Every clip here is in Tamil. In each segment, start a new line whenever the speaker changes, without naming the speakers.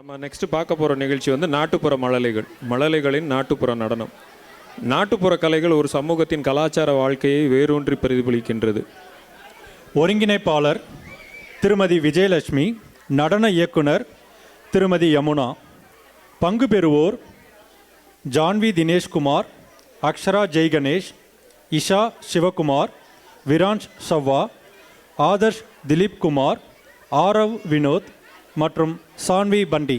நம்ம நெக்ஸ்ட் பார்க்க போகிற நிகழ்ச்சி வந்து நாட்டுப்புற மழலைகள், மழலைகளின் நாட்டுப்புற நடனம். நாட்டுப்புற கலைகள் ஒரு சமூகத்தின் கலாச்சார வாழ்க்கையை வேரூன்றி பிரதிபலிக்கின்றது.
ஒருங்கிணைப்பாளர் திருமதி விஜயலட்சுமி, நடன இயக்குனர் திருமதி யமுனா. பங்கு பெறுவோர் ஜான்வி தினேஷ்குமார், அக்ஷரா ஜெய்கணேஷ், இஷா சிவகுமார், விரான்ஷ் சவ்வா, ஆதர்ஷ் திலீப் குமார், ஆரவ் வினோத் மற்றும் சான்வி பண்டி.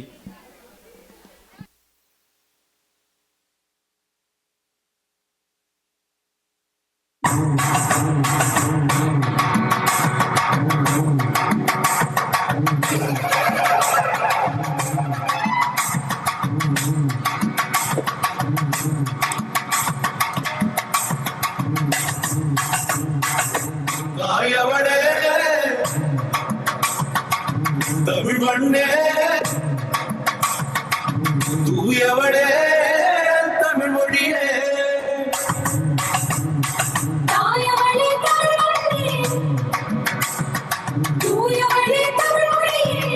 தமிழ் மண்ணே தூயவடே தமிழ் மொழியே தாயவளே தமிழ் மண்ணே தூயவடே தமிழ் மொழியே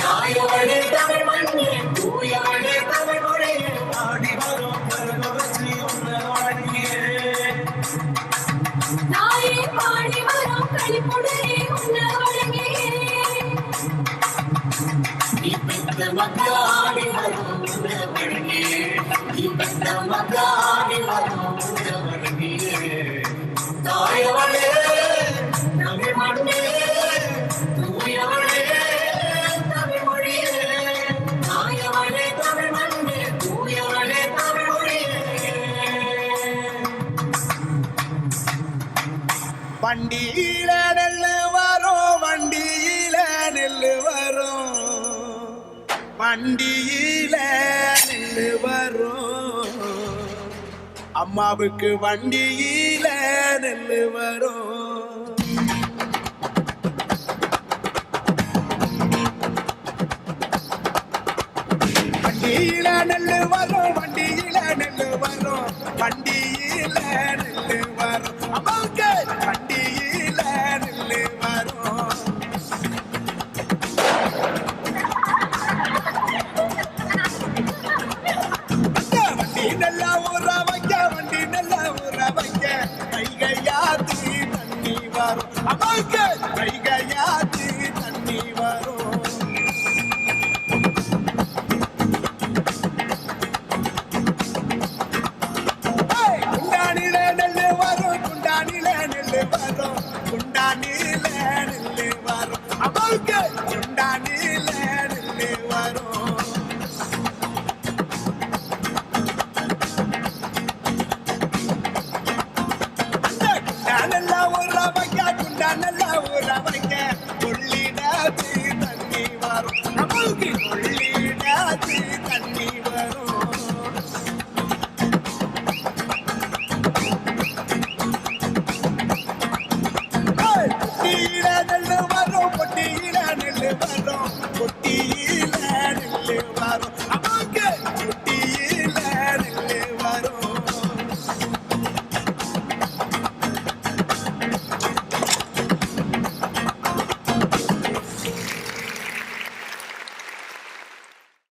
தாயவளே தமிழ் மண்ணே தூயவடே தமிழ் மொழியே ஆடி வரும் கரகவசி உன்னவாடியே நாயே பாடி வரும் களிப்புடனே உன்னவாடியே மக்காடி வரும் உன்னவாடியே இந்த மக்காடி வரும் உன்னவாடியே தாயவளே தமிழ் மண்ணே தூயவளே தமிழ் மொழியே தாயவளே தமிழ் மண்ணே தூயவளே தமிழ் மொழியே. வண்டியில நெல்லு வரும், வண்டியில நெல்லு வரும், வண்டியில நெல்லு வரும், அம்மாவுக்கு வண்டியில நெல்லு வரும். வண்டியில நெல்லு வரும், வண்டியில நெல்லு வரும், வண்டியில